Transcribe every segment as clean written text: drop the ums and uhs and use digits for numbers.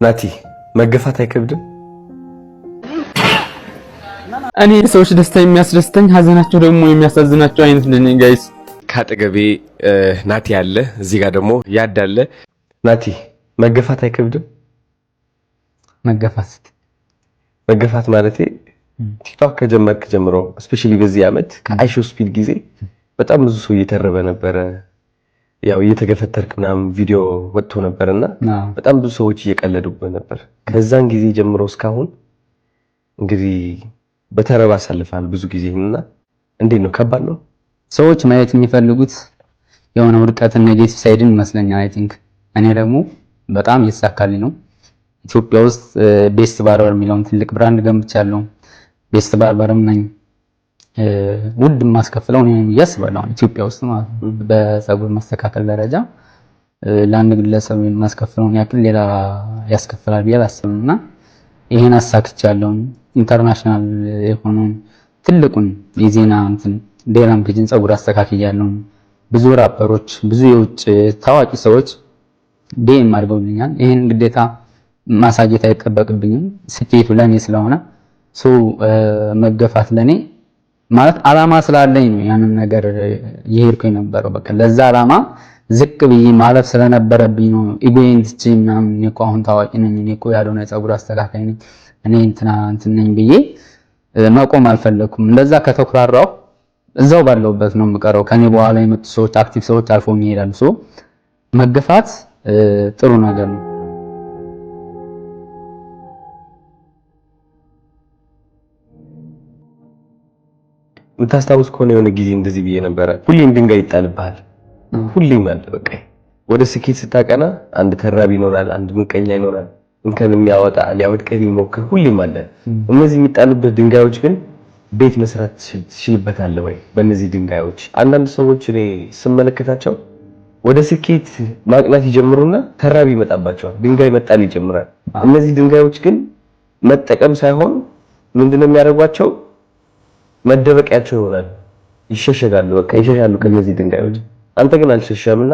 ናቲ መገፋት አይከብድም? እኔ ሰዎች ደስታ የሚያስደስተኝ ሀዘናቸው ደግሞ የሚያሳዝናቸው አይነት ነኝ ጋይስ። ካጠገቤ ናቲ አለ፣ እዚህ ጋር ደግሞ ያዳለ። ናቲ መገፋት አይከብድም? መገፋት ማለት ቲክቶክ ከጀመርክ ጀምሮ ስፔሻሊ በዚህ አመት ከአይሾ ስፒድ ጊዜ በጣም ብዙ ሰው እየተረበ ነበረ። ያው እየተገፈተርክ ምናምን ቪዲዮ ወጥቶ ነበርና በጣም ብዙ ሰዎች እየቀለዱበት ነበር። ከዛን ጊዜ ጀምሮ እስካሁን እንግዲህ በተረባ አሳልፋል ብዙ ጊዜና እንዴት ነው? ከባድ ነው? ሰዎች ማየት የሚፈልጉት የሆነ ውድቀትና ኔጌቲቭ ሳይድን ይመስለኛል። አይ ቲንክ እኔ ደግሞ በጣም እየተሳካልኝ ነው። ኢትዮጵያ ውስጥ ቤስት ባርበር የሚለውን ትልቅ ብራንድ ገንብቻለሁ። ቤስት ባርበርም ነኝ። ውድ ማስከፍለው እኔ ያስባለሁ ኢትዮጵያ ውስጥ ማለት ነው። በፀጉር መስተካከል ደረጃ ለአንድ ግለሰብ ማስከፍለውን ያክል ሌላ ያስከፍላል ብዬ አላስብምና ይሄን አሳክቻለሁ። ኢንተርናሽናል የሆነውን ትልቁን የዜና ዴራም ፔጅን ፀጉር አስተካክያለሁ። ብዙ ራፐሮች፣ ብዙ የውጭ ታዋቂ ሰዎች ዴም አድርገውልኛል። ይሄን ግዴታ ማሳየት አይጠበቅብኝም። ስኬቱ ለኔ ስለሆነ መገፋት ለኔ ማለት አላማ ስላለኝ ነው። ያንን ነገር ይሄድኩኝ ነበር። በቃ ለዛ አላማ ዝቅ ብዬ ማለፍ ስለነበረብኝ ነው። ኢጎዬን ትቼ ምናምን እኔ እኮ አሁን ታዋቂ ነኝ፣ እኔ እኮ ያልሆነ ፀጉር አስተካካይ ነኝ፣ እኔ እንትን ነኝ ብዬ መቆም አልፈለኩም። እንደዛ ከተኩራራው እዛው ባለውበት ነው የምቀረው። ከኔ በኋላ የመጡ ሰዎች አክቲቭ ሰዎች አልፎኝ ይሄዳሉ። መገፋት ጥሩ ነገር ነው። ምታስታውስ ከሆነ የሆነ ጊዜ እንደዚህ ብዬ ነበረ። ሁሌም ድንጋይ ይጣልብሃል። ሁሌም አለ በቃ ወደ ስኬት ስታቀና አንድ ተራቢ ይኖራል፣ አንድ ምቀኛ ይኖራል፣ እንከን የሚያወጣ ሊያወድቅህ የሚሞክር ሁሌም አለ። እነዚህ የሚጣሉበት ድንጋዮች ግን ቤት መስራት ትችልበታለህ ወይ? በእነዚህ ድንጋዮች አንዳንድ ሰዎች እኔ ስመለከታቸው ወደ ስኬት ማቅናት ይጀምሩና ተራቢ ይመጣባቸዋል፣ ድንጋይ መጣል ይጀምራል። እነዚህ ድንጋዮች ግን መጠቀም ሳይሆን ምንድነው የሚያደርጓቸው? መደበቂያቸው ይሆናል። ይሸሸጋሉ፣ በቃ ይሸሻሉ ከነዚህ ድንጋዮች። አንተ ግን አልሸሸምና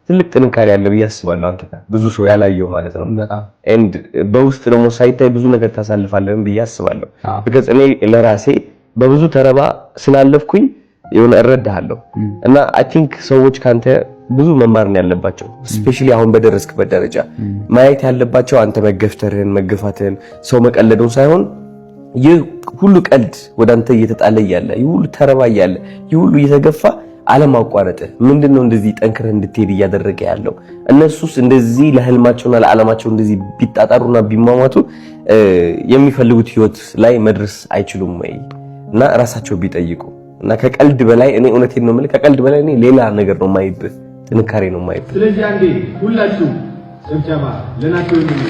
ትልቅ ጥንካሬ ያለ ብዬ አስባለሁ። አንተ ብዙ ሰው ያላየው ማለት ነው። በጣም ኤንድ በውስጥ ደግሞ ሳይታይ ብዙ ነገር ታሳልፋለህ ብዬ አስባለሁ። because እኔ ለራሴ በብዙ ተረባ ስላለፍኩኝ የሆነ እረዳሃለሁ እና አይ ቲንክ ሰዎች ካንተ ብዙ መማር ነው ያለባቸው። ስፔሻሊ አሁን በደረስክበት ደረጃ ማየት ያለባቸው አንተ መገፍተርህን፣ መገፋትህን፣ ሰው መቀለዱን ሳይሆን ይህ ሁሉ ቀልድ ወደ አንተ እየተጣለ ያለ፣ ይህ ሁሉ ተረባ ያለ፣ ይህ ሁሉ እየተገፋ አለማቋረጥ ምንድነው እንደዚህ ጠንክረህ እንድትሄድ እያደረገ ያለው? እነሱስ እንደዚህ ለህልማቸውና ለዓላማቸው እንደዚህ ቢጣጣሩና ቢሟሟቱ የሚፈልጉት ህይወት ላይ መድረስ አይችሉም ወይ? እና ራሳቸው ቢጠይቁ እና ከቀልድ በላይ እኔ እውነቴን ነው የምልህ፣ ከቀልድ በላይ እኔ ሌላ ነገር ነው የማይበት፣ ጥንካሬ ነው የማይበት። ስለዚህ አንዴ ሁላችሁ ጭብጨባ ለናቲ ወንድሜ።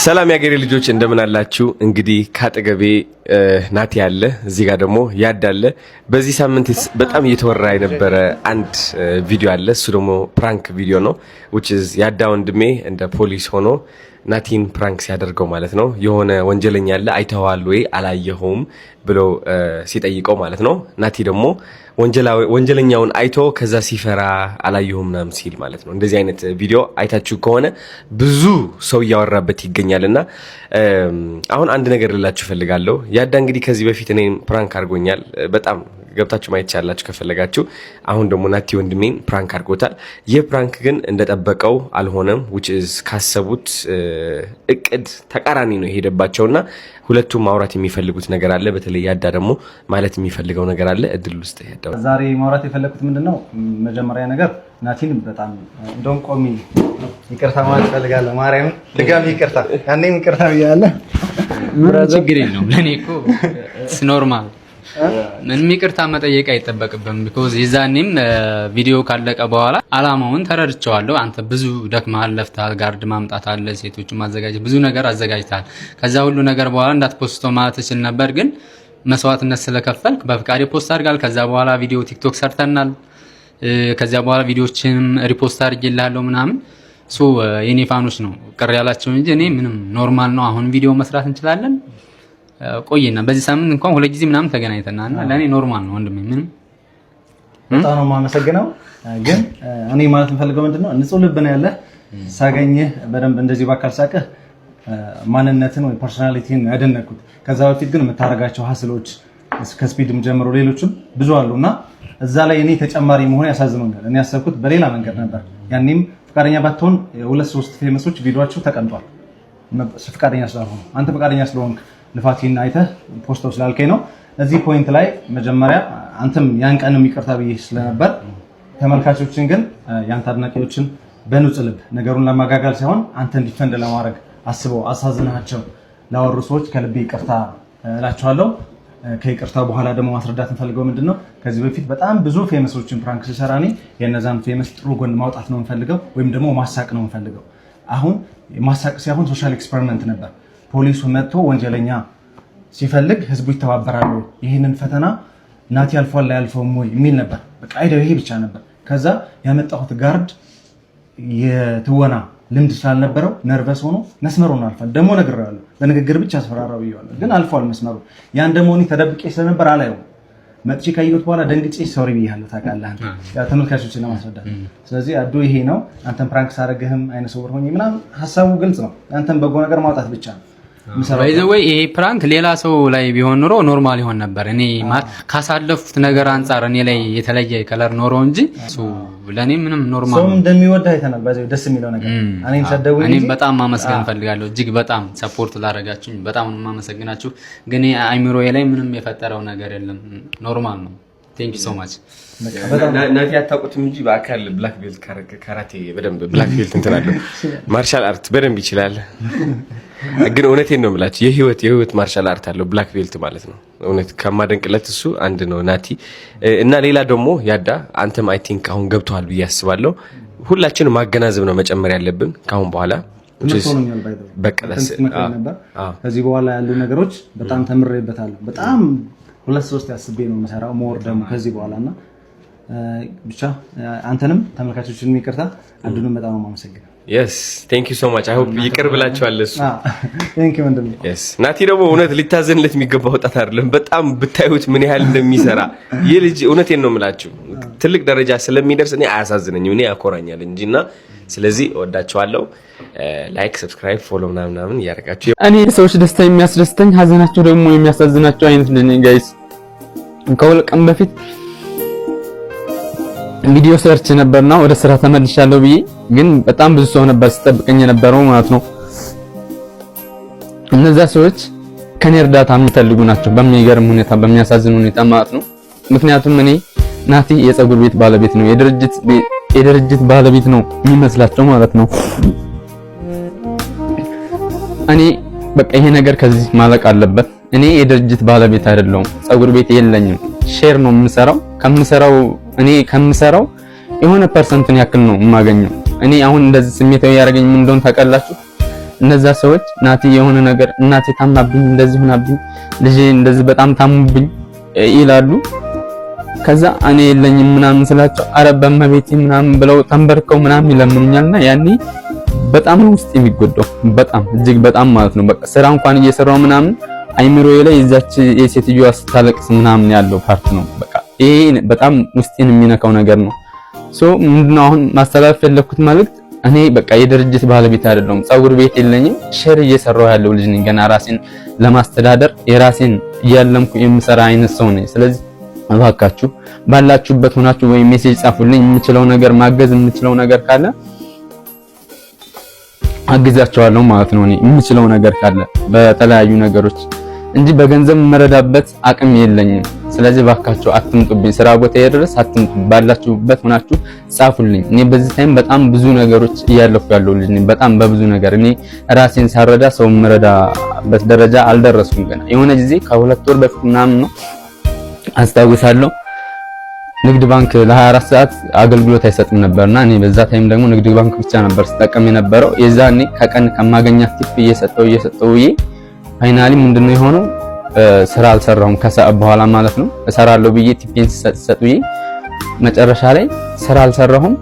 ሰላም ያገሬ ልጆች እንደምን አላችሁ? እንግዲህ ካጠገቤ ናቲ አለ፣ እዚህ ጋር ደግሞ ያዳለ። በዚህ ሳምንት በጣም እየተወራ የነበረ አንድ ቪዲዮ አለ። እሱ ደግሞ ፕራንክ ቪዲዮ ነው which is ያዳ ወንድሜ እንደ ፖሊስ ሆኖ ናቲን ፕራንክ ሲያደርገው ማለት ነው። የሆነ ወንጀለኛ አለ አይተዋል ወይ አላየኸውም ብሎ ሲጠይቀው ማለት ነው። ናቲ ደግሞ ወንጀለኛውን አይቶ ከዛ ሲፈራ አላየኸውም ምናምን ሲል ማለት ነው። እንደዚህ አይነት ቪዲዮ አይታችሁ ከሆነ ብዙ ሰው እያወራበት ይገኛልና አሁን አንድ ነገር ልላችሁ ፈልጋለሁ። ያዳ እንግዲህ ከዚህ በፊት እኔን ፕራንክ አድርጎኛል። በጣም ገብታችሁ ማየት ይቻላችሁ ከፈለጋችሁ። አሁን ደግሞ ናቲ ወንድሜን ፕራንክ አድርጎታል። ይህ ፕራንክ ግን እንደጠበቀው አልሆነም which is ካሰቡት እቅድ ተቃራኒ ነው የሄደባቸውና ሁለቱም ማውራት የሚፈልጉት ነገር አለ። በተለይ ያዳ ደግሞ ማለት የሚፈልገው ነገር አለ። እድል ውስጥ ያዳው ዛሬ ማውራት የፈለኩት ምንድነው፣ መጀመሪያ ነገር ናቲን በጣም እንደውም ቆሚ ይቅርታ ማለት ፈልጋለሁ። ማርያም ድጋሚ ይቅርታ፣ ያኔም ይቅርታ ብያለሁ። ምንም ችግር የለውም። ለኔ እኮ ኖርማል ምንም ይቅርታ መጠየቅ አይጠበቅብም። because የዛኔም ቪዲዮ ካለቀ በኋላ አላማውን ተረድቻለሁ። አንተ ብዙ ደክመሃል፣ ለፍተሃል፣ ጋርድ ማምጣት አለ፣ ሴቶችን ማዘጋጀት፣ ብዙ ነገር አዘጋጅተሃል። ከዛ ሁሉ ነገር በኋላ እንዳትፖስቶ ማለት እችል ነበር፣ ግን መስዋዕትነት ስለከፈልክ በፍቃዴ ፖስት አድርጋል። ከዛ በኋላ ቪዲዮ ቲክቶክ ሰርተናል። ከዛ በኋላ ቪዲዮዎችንም ሪፖስት አድርጌልሃለሁ ምናምን። የኔ ፋኖች ነው ቅር ያላቸው እንጂ እኔ ምንም ኖርማል ነው። አሁን ቪዲዮ መስራት እንችላለን። ቆይና በዚህ ሳምንት እንኳን ሁለት ጊዜ ምናምን ተገናኝተናልና ለኔ ኖርማል ነው ወንድሜ። ምንም በጣም ነው የማመሰግነው። ግን እኔ ማለት የምፈልገው ምንድነው ንጹህ ልብ ነው ያለ ሳገኝህ በደንብ እንደዚህ ባካል ሳቀህ ማንነትን ወይ ፐርሶናሊቲን ያደነኩት። ከዛ በፊት ግን የምታረጋቸው ሀስሎች ከስፒድም ጀምሮ ሌሎችም ብዙ አሉና እዛ ላይ እኔ ተጨማሪ መሆን ያሳዝኑኛል። እኔ ያሰብኩት በሌላ መንገድ ነበር። ያኔም ፍቃደኛ ባትሆን 2-3 ፌመሶች ቪዲዮአቸው ተቀምጧል። ፍቃደኛ ስላልሆኑ አንተ ፍቃደኛ ስለሆንክ ልፋቴን አይተህ ፖስቶ ስላልከኝ ነው። እዚህ ፖይንት ላይ መጀመሪያ አንተም ያን ቀን ይቅርታ ብዬ ስለነበር ተመልካቾችን ግን ያንተ አድናቂዎችን በንጹህ ልብ ነገሩን ለማጋጋል ሳይሆን አንተ እንዲፈንድ ለማድረግ አስበው አሳዝናቸው ላወሩ ሰዎች ከልቤ ይቅርታ እላቸዋለሁ። ከይቅርታ በኋላ ደግሞ ማስረዳት እንፈልገው ምንድነው ከዚህ በፊት በጣም ብዙ ፌመሶችን ፕራንክ ሲሰራ እኔ የነዛን ፌመስ ጥሩ ጎን ማውጣት ነው የምፈልገው ወይም ደግሞ ማሳቅ ነው የምፈልገው። አሁን ማሳቅ ሳይሆን ሶሻል ኤክስፐሪመንት ነበር። ፖሊሱ መጥቶ ወንጀለኛ ሲፈልግ ህዝቡ ይተባበራሉ፣ ይህንን ፈተና ናቲ አልፏል ላይ አልፈውም ወይ የሚል ነበር። በቃ አይደው ይሄ ብቻ ነበር። ከዛ ያመጣሁት ጋርድ የትወና ልምድ ስላልነበረው ነርቨስ ሆኖ መስመሩን አልፏል። ደግሞ ነግሬዋለሁ፣ በንግግር ብቻ አስፈራራው ብዬዋለሁ፣ ግን አልፏል መስመሩ። ያን ደግሞ እኔ ተደብቄ ስለነበር አላየው። መጥቼ ካየሁት በኋላ ደንግጬ ሶሪ ብያለሁ። ታውቃለህ ያ ተመልካቾችን ለማስረዳት። ስለዚህ አዱ ይሄ ነው። አንተን ፕራንክ ሳደርግህም አይነ ስውር ሆኜ ምናምን ሀሳቡ ግልጽ ነው። አንተን በጎ ነገር ማውጣት ብቻ ነው። ወይ ይሄ ፕራንክ ሌላ ሰው ላይ ቢሆን ኖሮ ኖርማል ይሆን ነበር። እኔ ካሳለፉት ነገር አንፃር እኔ ላይ የተለየ ከለር ኖሮ እንጂ እሱ ለኔ ምንም ኖርማል ነው። ሰው እንደሚወድ አይተናል። ባይዘው ደስ የሚለው ነገር እኔም ሰደውኝ እኔም በጣም ማመስገን ፈልጋለሁ። እጅግ በጣም ሰፖርት ላደረጋችሁኝ በጣም ነው ማመሰግናችሁ። ግን አይምሮዬ ላይ ምንም የፈጠረው ነገር የለም። ኖርማል ነው። ቴንክ ዩ ሶ ማች። ናቲ አታውቁትም እንጂ በአካል ብላክ ቤልት ካራቴ በደንብ ብላክ ቤልት እንትናለሁ ማርሻል አርት በደንብ ይችላል። ግን እውነቴን ነው የምላችሁ የህይወት ማርሻል አርት አለው ብላክ ቤልት ማለት ነው። እውነት ከማደንቅለት እሱ አንድ ነው ናቲ። እና ሌላ ደግሞ ያዳ አንተም አይ ቲንክ አሁን ገብቷል ብዬ አስባለሁ። ሁላችንም ማገናዘብ ነው መጨመር ያለብን ካሁን በኋላ በቀለስ ከዚህ በኋላ ያሉ ነገሮች በጣም ተምሬበታለሁ። በጣም 2-3 ያስቤ ነው የምሰራው ሞር ደግሞ ከዚህ በኋላና ብቻ አንተንም ተመልካቾችንም ይቅርታ አዱንም በጣም ማመሰግናለሁ። Yes, thank you so much. I hope ይቅር ብላችኋል እሱ። Thank you ወንድም። Yes. ናቲ ደግሞ እውነት ሊታዘንለት የሚገባ ወጣት አይደለም። በጣም ብታዩት ምን ያህል እንደሚሰራ ይህ ልጅ እውነቴን ነው የምላችሁ ትልቅ ደረጃ ስለሚደርስ እኔ አያሳዝነኝም፣ እኔ ያኮራኛል እንጂና ስለዚህ እወዳችኋለሁ። ላይክ፣ ሰብስክራይብ፣ ፎሎ ምናምን እያደረጋችሁ እኔ ሰዎች ደስታ የሚያስደስተኝ ሀዘናቸው ደግሞ የሚያሳዝናቸው አይነት ነኝ ጋይስ። ከሁለት ቀን በፊት ቪዲዮ ሰርች ነበርና ወደ ስራ ተመልሻለሁ ብዬ ግን በጣም ብዙ ሰው ነበር ሲጠብቀኝ የነበረው ማለት ነው። እነዛ ሰዎች ከኔ እርዳታ የሚፈልጉ ናቸው በሚገርም ሁኔታ በሚያሳዝን ሁኔታ ማለት ነው። ምክንያቱም እኔ ናቲ የፀጉር ቤት ባለቤት ነው፣ የድርጅት ባለቤት ነው የሚመስላቸው ማለት ነው። እኔ በቃ ይሄ ነገር ከዚህ ማለቅ አለበት። እኔ የድርጅት ባለቤት አይደለሁም፣ ፀጉር ቤት የለኝም። ሼር ነው የምሰራው እኔ ከምሰራው የሆነ ፐርሰንትን ያክል ነው የማገኘው። እኔ አሁን እንደዚህ ስሜታዊ ያደረገኝ ምን እንደሆነ ታውቃላችሁ? እነዛ ሰዎች ናቲ የሆነ ነገር እናቴ ታማብኝ እንደዚህ ሆናብኝ ልጄ እንደዚህ በጣም ታሙብኝ ይላሉ። ከዛ እኔ የለኝም ምናምን ስላቸው አረ በመቤቴ ምናምን ብለው ተንበርከው ምናምን ይለምኑኛልና ያኔ በጣም ውስጥ የሚጎዳው በጣም እጅግ በጣም ማለት ነው። በቃ ስራ እንኳን እየሰራው ምናምን አይምሮዬ ላይ እዛች የሴትዮዋ ስታለቅስ ምናምን ያለው ፓርት ነው። በቃ ይሄ በጣም ውስጤን የሚነካው ነገር ነው። ምንድነው አሁን ማስተላለፍ የፈለኩት መልእክት እኔ በቃ የድርጅት ባለቤት አይደለሁም፣ ፀጉር ቤት የለኝም፣ ሼር እየሰራው ያለው ልጅ ነኝ። ገና ራሴን ለማስተዳደር የራሴን እያለምኩ የምሰራ አይነት ሰው ነኝ። ስለዚህ እባካችሁ ባላችሁበት ሆናችሁ ወይ ሜሴጅ ጻፉልኝ። የምችለው ነገር ማገዝ የምችለው ነገር ካለ አግዛቸዋለሁ ማለት ነው። እኔ የምችለው ነገር ካለ በተለያዩ ነገሮች እንጂ በገንዘብ መረዳበት አቅም የለኝም። ስለዚህ ባካችሁ አትምጡብኝ፣ ስራ ቦታ ድረስ አትምጡ። ባላችሁበት ሆናችሁ ጻፉልኝ። እኔ በዚህ ታይም በጣም ብዙ ነገሮች እያለፉ ያለው ልጅ ነኝ። በጣም በብዙ ነገር እኔ ራሴን ሳረዳ ሰው መረዳበት ደረጃ አልደረስኩም ገና። የሆነ ጊዜ ከ2 ወር በፊት ምናምን ነው አስታውሳለሁ ንግድ ባንክ ለ24 ሰዓት አገልግሎት አይሰጥም ነበርና እኔ በዛ ታይም ደግሞ ንግድ ባንክ ብቻ ነበር ስጠቀም የነበረው። የዛኔ ከቀን ከማገኛት ቲፕ እየሰጠው ፋይናሊ ምንድነው የሆነው ስራ አልሰራሁም። ከሰዓት በኋላ ማለት ነው እሰራለሁ ብዬ ቲፔን ሰጥዬ መጨረሻ ላይ ስራ አልሰራሁም።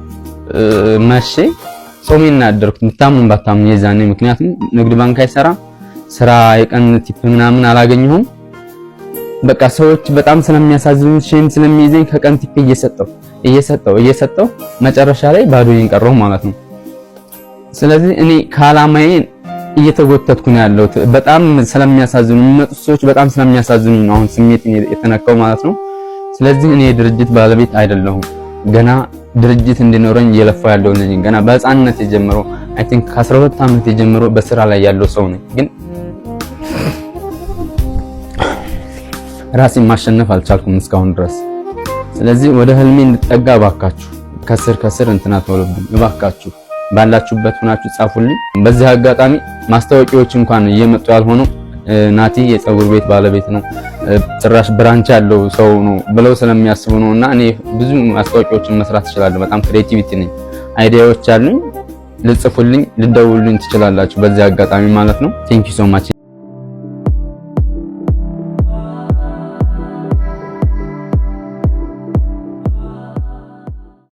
መቼ ጾሜን አደርኩት ምታምን ባታምን የዛኔ። ምክንያቱም ንግድ ባንክ አይሰራም፣ ስራ የቀን ቲፕ ምናምን አላገኘሁም። በቃ ሰዎች በጣም ስለሚያሳዝኑ ሼም ስለሚይዘኝ ከቀን ቲፕ እየሰጠው መጨረሻ ላይ ባዶዬን ቀረሁ ማለት ነው። ስለዚህ እኔ ከዓላማዬ እየተጎተትኩ ነው ያለሁት። በጣም ስለሚያሳዝኑ የሚመጡት ሰዎች በጣም ስለሚያሳዝኑ ነው አሁን ስሜት የተነካው ማለት ነው። ስለዚህ እኔ የድርጅት ባለቤት አይደለሁም። ገና ድርጅት እንዲኖረኝ እየለፋ ያለው ነኝ። ገና በህፃንነት ጀምሮ አይ ቲንክ ከ12 ዓመት ጀምሮ በስራ ላይ ያለው ሰው ነኝ። ግን ራሴን ማሸነፍ አልቻልኩም እስካሁን ድረስ። ስለዚህ ወደ ህልሜ እንድጠጋ እባካችሁ ከስር እንትና ተወለብኝ እባካችሁ ባላችሁበት ሆናችሁ ጻፉልኝ። በዚህ አጋጣሚ ማስታወቂያዎች እንኳን እየመጡ ያልሆኑ ናቲ የፀጉር ቤት ባለቤት ነው ጭራሽ ብራንች ያለው ሰው ነው ብለው ስለሚያስቡ ነውና እኔ ብዙ ማስታወቂያዎችን መስራት እችላለሁ። በጣም ክሬቲቪቲ ነኝ፣ አይዲያዎች አሉኝ። ልጽፉልኝ፣ ልደውሉልኝ ትችላላችሁ በዚህ አጋጣሚ ማለት ነው። ቴንክ ዩ ሶ ማች።